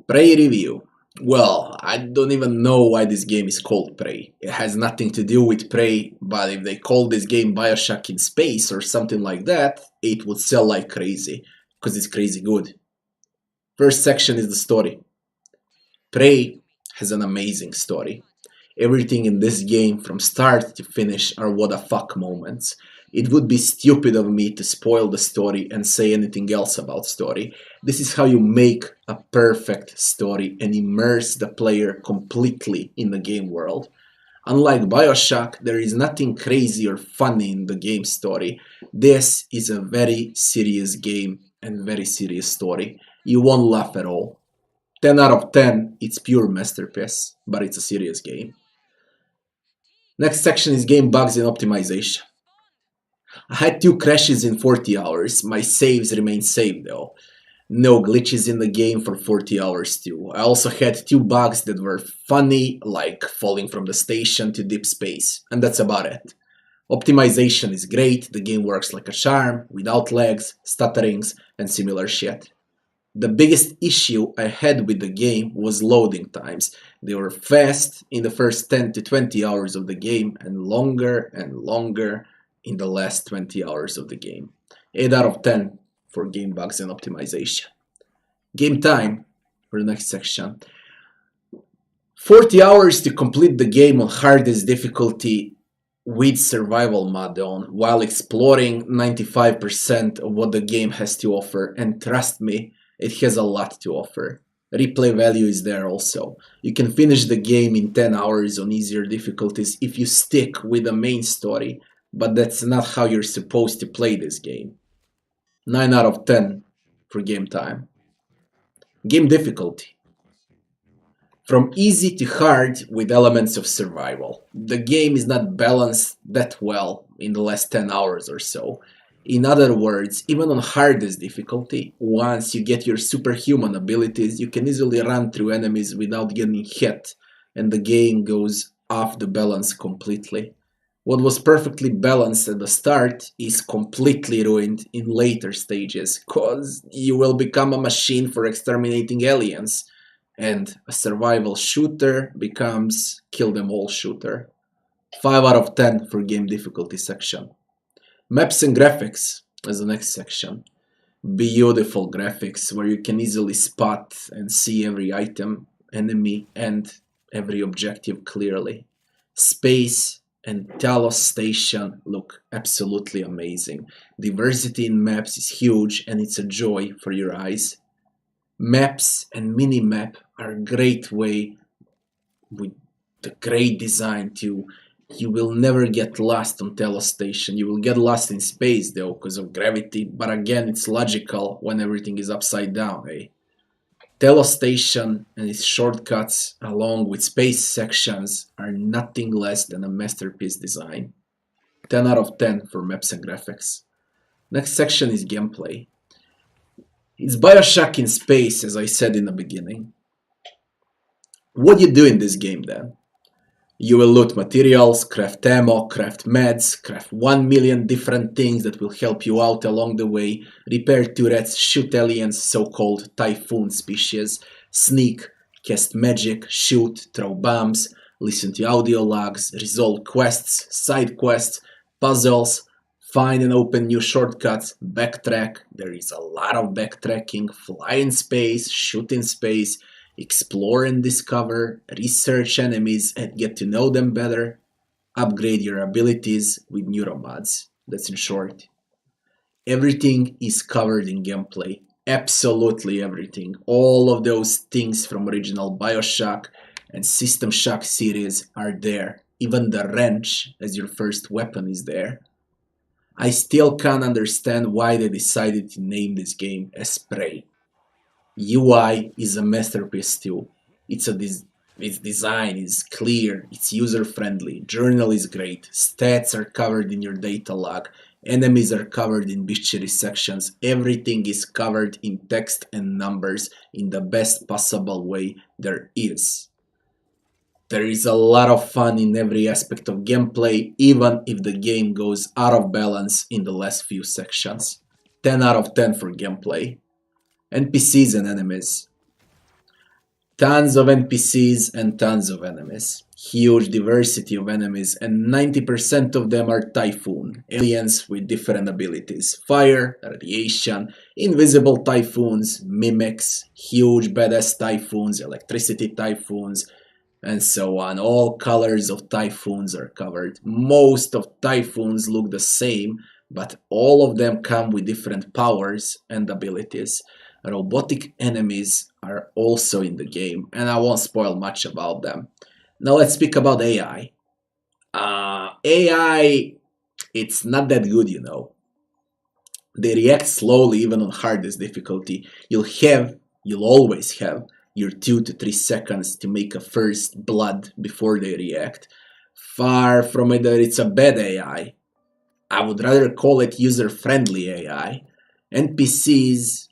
Prey review. Well, I don't even know why this game is called Prey. It has nothing to do with Prey, but if they called this game Bioshock in space or something like that, it would sell like crazy, because it's crazy good. First section is the story. Prey has an amazing story. Everything in this game from start to finish are what the fuck moments. It would be stupid of me to spoil the story and say anything else about story. This is how you make a perfect story and immerse the player completely in the game world. Unlike Bioshock, there is nothing crazy or funny in the game story. This is a very serious game and very serious story. You won't laugh at all. 10 out of 10, it's pure masterpiece, but it's a serious game. Next section is game bugs and optimization. I had 2 crashes in 40 hours, my saves remain saved though. No glitches in the game for 40 hours too. I also had 2 bugs that were funny, like falling from the station to deep space, and that's about it. Optimization is great, the game works like a charm, without lags, stutterings, and similar shit. The biggest issue I had with the game was loading times. They were fast in the first 10 to 20 hours of the game and longer in the last 20 hours of the game. 8 out of 10 for game bugs and optimization. Game time for the next section. 40 hours to complete the game on hardest difficulty with survival mode on while exploring 95% of what the game has to offer, and trust me, it has a lot to offer. Replay value is there also. You can finish the game in 10 hours on easier difficulties if you stick with the main story, but that's not how you're supposed to play this game. 9 out of 10 for game time. Game difficulty. From easy to hard with elements of survival. The game is not balanced that well in the last 10 hours or so. In other words, even on hardest difficulty, once you get your superhuman abilities, you can easily run through enemies without getting hit, and the game goes off the balance completely. What was perfectly balanced at the start is completely ruined in later stages, cause you will become a machine for exterminating aliens, and a survival shooter becomes kill them all shooter. 5 out of 10 for game difficulty section. Maps and graphics as the next section. Beautiful graphics where you can easily spot and see every item, enemy, and every objective clearly. Space and Talos Station look absolutely amazing. Diversity in maps is huge and it's a joy for your eyes. Maps and mini-map are a great way with the great design too. You will never get lost on Talos Station. You will get lost in space though because of gravity, but again it's logical when everything is upside down, eh? Talos Station and its shortcuts along with space sections are nothing less than a masterpiece design. 10 out of 10 for maps and graphics. Next section is gameplay. It's Bioshock in space, as I said in the beginning. What do you do in this game then? You will loot materials, craft ammo, craft meds, craft 1 million different things that will help you out along the way, repair turrets, shoot aliens, so-called typhoon species, sneak, cast magic, shoot, throw bombs, listen to audio logs, resolve quests, side quests, puzzles, find and open new shortcuts, backtrack, there is a lot of backtracking, fly in space, shoot in space, explore and discover, research enemies and get to know them better, upgrade your abilities with neuromods. That's in short. Everything is covered in gameplay. Absolutely everything. All of those things from original Bioshock and System Shock series are there. Even the wrench as your first weapon is there. I still can't understand why they decided to name this game as Prey. UI is a masterpiece too. Its design is clear, it's user-friendly, journal is great, stats are covered in your data log, enemies are covered in bestiary sections, everything is covered in text and numbers in the best possible way there is. There is a lot of fun in every aspect of gameplay, even if the game goes out of balance in the last few sections. 10 out of 10 for gameplay. NPCs and enemies. Tons of NPCs and tons of enemies. Huge diversity of enemies, and 90% of them are Typhoon, aliens with different abilities. Fire, radiation, invisible Typhoons, mimics, huge badass Typhoons, electricity Typhoons, and so on. All colors of Typhoons are covered. Most of Typhoons look the same, but all of them come with different powers and abilities. Robotic enemies are also in the game, and I won't spoil much about them. Now let's speak about AI. AI, it's not that good, you know. They react slowly even on hardest difficulty. You'll always have your 2 to 3 seconds to make a first blood before they react. Far from it that it's a bad AI. I would rather call it user-friendly AI. NPCs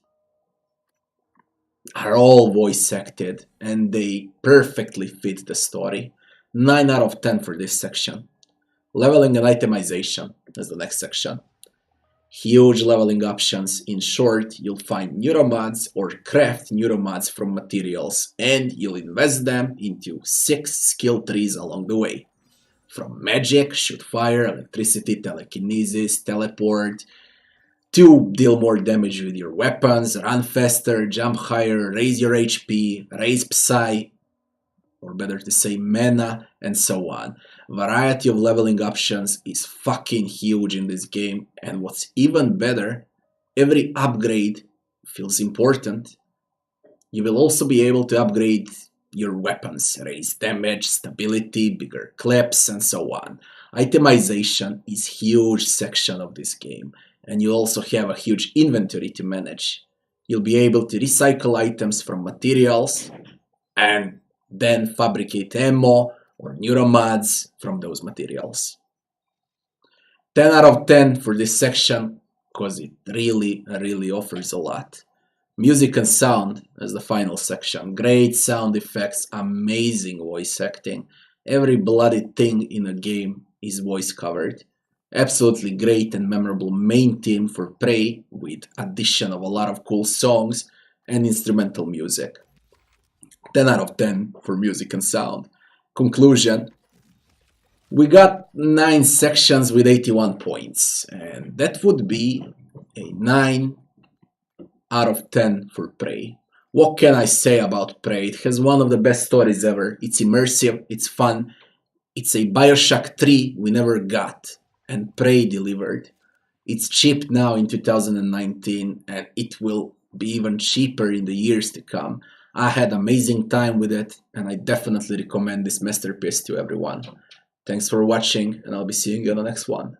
are all voice acted and they perfectly fit the story. 9 out of 10 for this section. Leveling and itemization is the next section. Huge leveling options. In short, you'll find neuromods or craft neuromods from materials and you'll invest them into 6 skill trees along the way. From magic, shoot fire, electricity, telekinesis, teleport, to deal more damage with your weapons, run faster, jump higher, raise your HP, raise Psy, or better to say mana, and so on. Variety of leveling options is fucking huge in this game, and what's even better, every upgrade feels important. You will also be able to upgrade your weapons, raise damage, stability, bigger clips, and so on. Itemization is a huge section of this game, and you also have a huge inventory to manage. You'll be able to recycle items from materials and then fabricate ammo or neuromods from those materials. 10 out of 10 for this section because it really offers a lot. Music and sound as the final section. Great sound effects, amazing voice acting. Every bloody thing in a game is voice covered. Absolutely great and memorable main theme for Prey with addition of a lot of cool songs and instrumental music. 10 out of 10 for music and sound. Conclusion. We got 9 sections with 81 points, and that would be a 9 out of 10 for Prey. What can I say about Prey? It has one of the best stories ever. It's immersive, it's fun. It's a Bioshock 3 we never got, and Prey delivered. It's cheap now in 2019, and it will be even cheaper in the years to come. I had amazing time with it, and I definitely recommend this masterpiece to everyone. Thanks for watching, and I'll be seeing you on the next one.